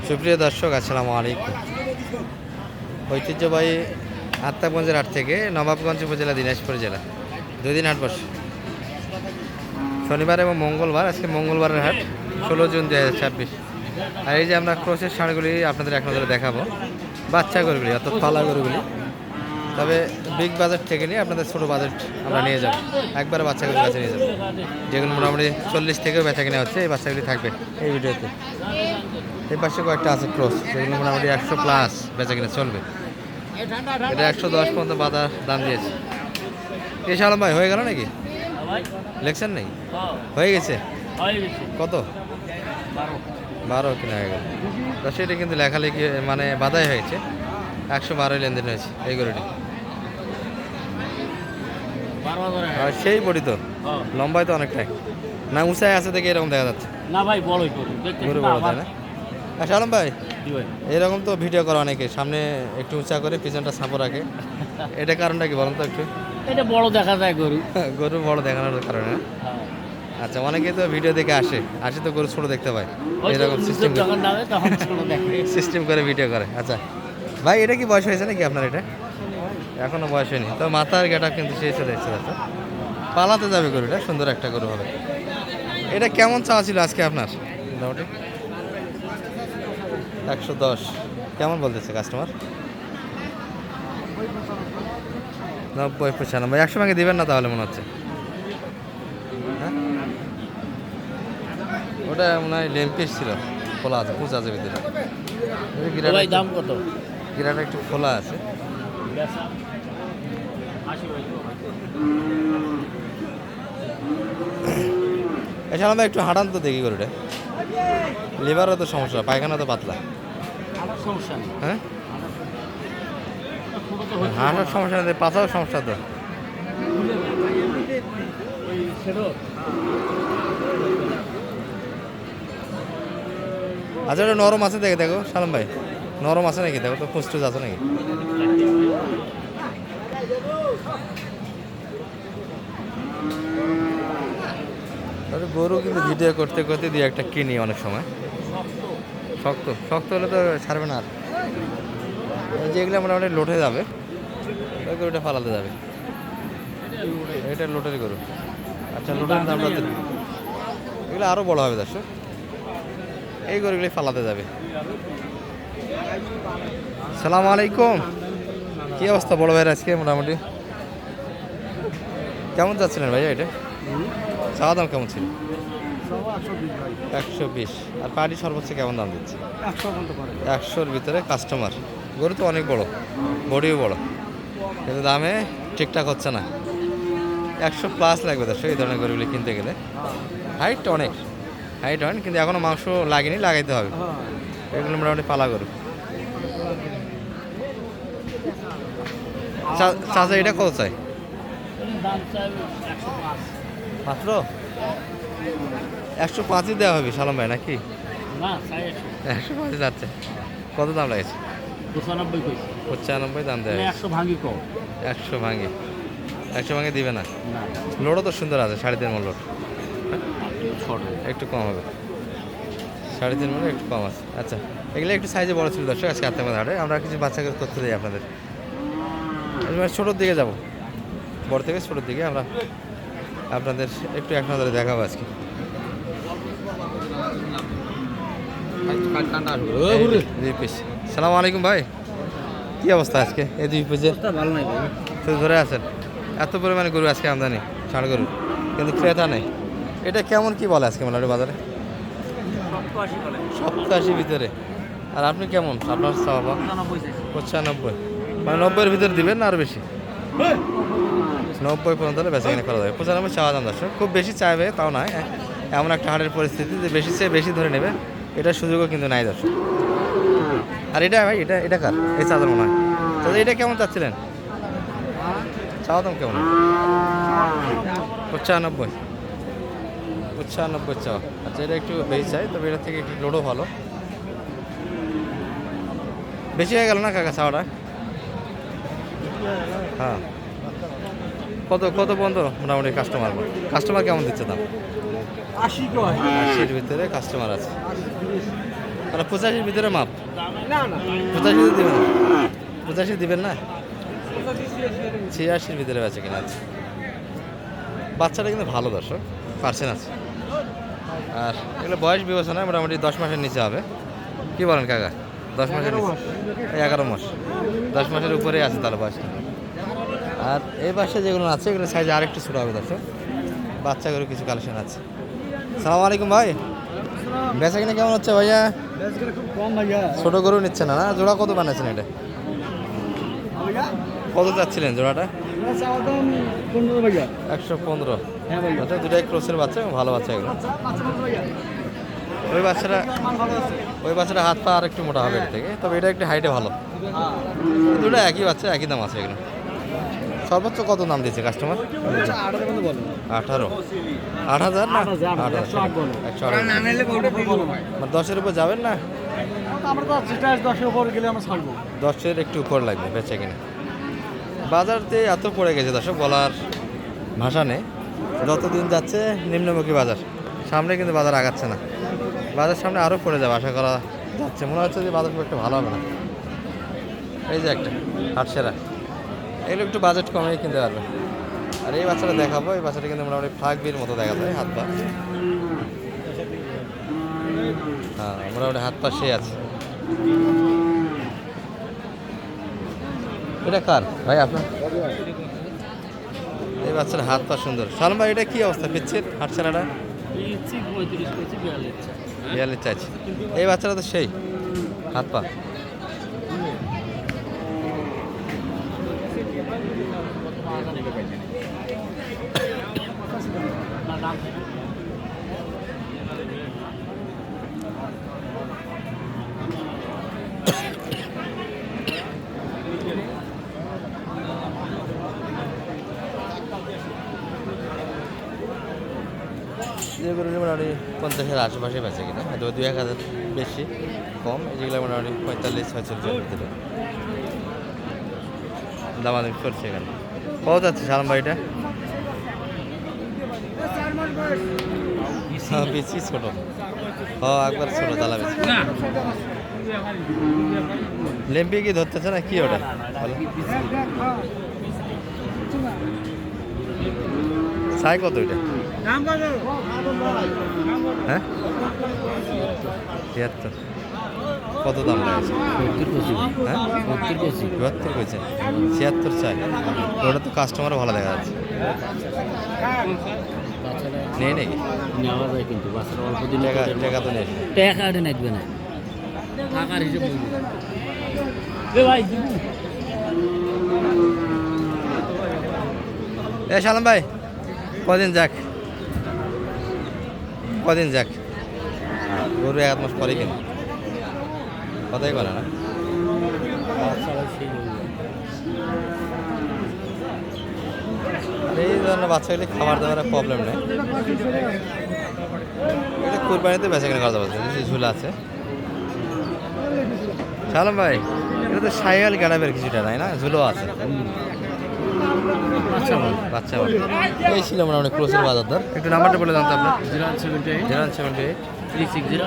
সুপ্রিয় দর্শক, আসসালামু আলাইকুম। ঐতিহ্যবাহী আত্মাগঞ্জের হাট থেকে নবাবগঞ্জ উপজেলা, দিনাজপুর জেলা, 2 দিন হাট বসে, শনিবার এবং মঙ্গলবার। আজকে মঙ্গলবারের হাট, 16 জুন 2026। আর এই যে আমরা ক্রসের ষাঁড়গুলি আপনাদের এক নজরে দেখাবো, বাচ্চা গরুগুলি অর্থাৎ পালা গরুগুলি। তবে বিগ বাজেট থেকে নিয়ে আপনাদের ছোটো বাজেট আমরা নিয়ে যাবো, একবারে বাচ্চা গরুর কাছে নিয়ে যাবো, যেগুলো মোটামুটি 40 থেকেও বেচা কিনা হচ্ছে। এই বাচ্চাগুলি থাকবে এই ভিডিওতে। এই পাশে কয়েকটা আছে ক্রস, যেগুলো মোটামুটি 100+ বেচা কিনা চলবে। এটা 110 পর্যন্ত বাজার দাম দিয়েছে। এই শালম ভাই হয়ে গেল নাকি? লেখছেন নাকি? হয়ে গেছে। কত? 12 কিনা হয়ে গেল। তো সেটা কিন্তু লেখালেখি মানে বাধাই হয়েছে। 112 লেনদেন হয়েছে এই গরুটি। আর সেই বডি তো লম্বায় তো অনেকটাই না, উঁচায় আছে দেখে এরকম দেখা যাচ্ছে না ভাই, বড়ই গরু বড়, তাই না? আর শালম ভাই, এরকম তো ভিডিও করা অনেকে, সামনে একটু উঁচা করে পিছনটা সাঁপো রাখে, এটা কারণটা কি বলেন তো একটু? এটা বড় দেখা যায় গরু, গরু বড় দেখানোর কারণে। আচ্ছা, অনেকে তো ভিডিও দেখে আসে তো গরু ছোট দেখতে পায়, এরকম সিস্টেম করে ভিডিও করে। আচ্ছা ভাই, এটা কি বয়স হয়েছে নাকি আপনার? এটা এখনো বয়স হয়নি, তো মাথার গেটা কিন্তু সেই চলে এসেছে। আচ্ছা, পালাতে যাবে গরুটা, সুন্দর একটা গরু হবে। এটা কেমন চাওয়া ছিল আজকে আপনার? মোটামুটি 110 কেমন বলতেছে কাস্টমার? 90 95। 100 ভাঙে দিবেন না তাহলে মনে হচ্ছে? হ্যাঁ, ওটা মনে হয় লেমপিস ছিল, খোলা আছে, পুঁজ আছে ভিতরে। দাম কত? গিরাটা একটু খোলা আছে। এছাড়া একটু হাঁটান তো দেখি গরুটা। লিভারও তো সমস্যা, পায়খানা তো পাতলা। হ্যাঁ, হাঁটার সমস্যা নেই, পাতাও সমস্যা তো। আচ্ছা, ওটা নরম আছে দেখে দেখো সালাম ভাই, নরম আছে নাকি দেখো তো, ফুসটুস আছে নাকি? গরু কিন্তু ভিডিও করতে করতে দিয়ে একটা কিনি অনেক সময়। শক্ত শক্ত হলে তো ছাড়বে না। আর যেগুলো মোটামুটি লোটে যাবে, ওই গরুটা ফালাতে যাবে। এটা লোটের গরু। আচ্ছা, লোটের দামটা এগুলো আরও বড় হবে দর্শক, এই গরুগুলি ফালাতে যাবে। সালাম আলাইকুম, কি অবস্থা বড় ভাইয়ের আজকে? মোটামুটি কেমন যাচ্ছিলেন ভাইয়া? এটা চাওয়া দাম কেমন ছিল? 120। আর পাটি সর্বোচ্চ কেমন দাম দিচ্ছে? 100-র ভিতরে কাস্টমার। গরু তো অনেক বড়, বডিও বড়, কিন্তু দামে ঠিকঠাক হচ্ছে না। 100+ লাগবে দর্শক এই ধরনের গরুগুলি কিনতে গেলে। হাইট অনেক কিন্তু এখনও মাংস লাগেনি, লাগাইতে হবে। এগুলো মোটামুটি পালা গরু। চাচা, এটা কত চাই? মাত্র 105-ই দেওয়া হবে সালাম ভাই নাকি? 105 যাচ্ছে। কত দাম লাগেছে? 95 দাম দেওয়া। 100 ভাঙি কম, 100 ভাঙে দিবে না? লোডও তো সুন্দর আছে, 3.5 মণ লোড। একটু কম হবে, 3.5 মণ একটু কম আছে। আচ্ছা, এগুলো একটু সাইজে বড় ছিল দর্শক আজকে আত্মাগঞ্জ হাটে। আমরা কিছু বাচ্চাকে তথ্য দিই আপনাদের। ছোটোর দিকে যাব, বড় থেকে ছোটোর দিকে আমরা আপনাদের একটু এক নজরে দেখাবো আজকে। সালাম আলাইকুম ভাই, কি অবস্থা আজকে? এই 2 পিসে ভালো নাই শুধু ধরে আছেন? এত পরিমাণে গরু আজকে আমদানি, ষাঁড় গরু, কিন্তু ক্রেতা নেই। এটা কেমন কি বলে আজকে মোটামুটি বাজারে? 87 ভিতরে। আর আপনি কেমন? আপনার চাওয়া 95, মানে 90-এর ভিতরে দিবেন না আরও বেশি? 90 পর্যন্ত বেচা কিনা করা যাবে। 95 চাওয়া দাম দর্শক, খুব বেশি চাইবে তাও নয়। এমন একটা হাটের পরিস্থিতি যে বেশি চেয়ে বেশি ধরে নেবে, এটার সুযোগও কিন্তু নাই দর্শক। আর এটা ভাই, এটা কার? এই চাদর মনে হয়। তো এটা কেমন চাচ্ছিলেন? চাওয়া দাম কেমন? 95 চাওয়া। আচ্ছা, এটা একটু বেশি চাই, তবে এটার থেকে একটু লোডও ভালো। বেশি হয়ে গেল না কাকা চাওয়াটা? হ্যাঁ, কত পর্যন্ত মোটামুটি কাস্টমার কেমন দিচ্ছে দাম? 80 80-র ভিতরে কাস্টমার আছে। তাহলে 85-র ভিতরে মাপ। না না 85 দিবেন, 85 দিবেন না, 86-র ভিতরে বেচে কিনা আছে। বাচ্চাটা কিন্তু ভালো দর্শক, পার্সেন্ট আছে। আর এগুলো বয়স বিবেচনায় মোটামুটি 10 মাসের নিচে হবে। কি বলেন কাকা? 10 মাসের নিচে, 11 মাস, 10 মাসের উপরেই আছে তাহলে বয়সটা। আর এই পাশে যেগুলো আছে এগুলো সাইজে আরেকটু ছোটো হবে দর্শক। বাচ্চা করে কিছু কালেকশন আছে। সালাম আলাইকুম ভাই, বেচা কিনা কেমন হচ্ছে ভাইয়া? খুব কম ভাইয়া ছোটো গরু নিচ্ছে না, না? জোড়া কত বানাচ্ছেন এটা? কত চাচ্ছিলেন জোড়াটা? 15 ভাইয়া 115। হ্যাঁ ভাইয়া আচ্ছা, দুটাই ক্রসের বাচ্চা, ভালো বাচ্চা এগুলো। ওই বাচ্চাটা, ওই বাচ্চাটা হাত পা আর একটু মোটা হবে এর থেকে, তবে এটা একটু হাইটে ভালো। দুটো একই বাচ্চা, একই দাম আছে এগুলো। সর্বোচ্চ কত দাম দিচ্ছে কাস্টমার? 18। 8,000 না? 108। মানে 10-এর উপর যাবেন না? আমরা তো যেটা 10 উপর গেলে আমরা ছাড়বো 10-এর একটু উপর লাগবে বেচে কিনা। বাজারতে এত পড়ে গেছে দর্শক, বলার ভাষা নেই। যতদিন যাচ্ছে নিম্নমুখী বাজার, সামনে কিন্তু বাজার আগাচ্ছে না। বাজার সামনে আরও পড়ে যাবে আশা করা যাচ্ছে। মনে হচ্ছে যে বাজার খুব একটা ভালো হবে না। এই যে একটা হাটসেরা, এগুলো একটু বাজেট কমেই কিনতে পারবে। আর এই বাচ্চাটা দেখাবো, এই বাচ্চাটা কিন্তু মোটামুটি ফ্লাগবির মতো দেখা যায়, হাত পা। হ্যাঁ, মোটামুটি হাত পা সে আছে। এটা কার ভাই আপনার? এই বাচ্চাটা হাত পা সুন্দর। সালম ভাই, এটা কি অবস্থা পিচ্ছির হাটসেরাটা? 42 চাইছি। এই বাচ্চাটা তো সেই হাত পা। যেগুলো মোটামুটি 50-এর আশেপাশে বেঁচে কিনা, হয়তো 2-1 বেশি কম। যেগুলো মোটামুটি 45-46 ভিতরে দামাদামি করছে এখানে। কত যাচ্ছে সালাম ভাইটা? হ্যাঁ, বেশি ছোটো। হ্যাঁ, একবার ছোটো তালা বেশি। লেম্পি কি ধরতেছে না কি ওটা? সাই কত এটা? হ্যাঁ, 73। কত দাম লাগছে? হ্যাঁ, 72 কইছে, 76 চাই। ওটা তো কাস্টমারও ভালো দেখা যাচ্ছে। নেই নাকি? নেওয়া যায় কিন্তু বাচ্চারা অল্প দিন টাকা তো নেই। টাকা আটে নাকবে না, টাকার হিসেব ভাই। এ সালাম ভাই, কদিন যাক, কদিন যাক, গরু 1 মাস পরে কিনা কথাই বলে না। এই ধরনের বাচ্চাগুলি খাবার দাবারের প্রবলেম নেই। এটা কুরবানিতে বেচা কেনা করা যাবে, ঝুলা আছে। সালাম ভাই, এটা তো সাইকেল গাড়াবের কিছুটা নাই না, ঝুলো আছে। বাচ্চা এই ছিল মোটামুটি ক্রোসের বাজার দর। একটু নাম্বারটা বলে জানতো আপনার? 078 360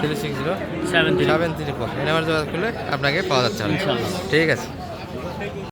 734। এই নাম্বার যোগাযোগ করলে আপনাকে পাওয়া যাচ্ছে। ঠিক আছে।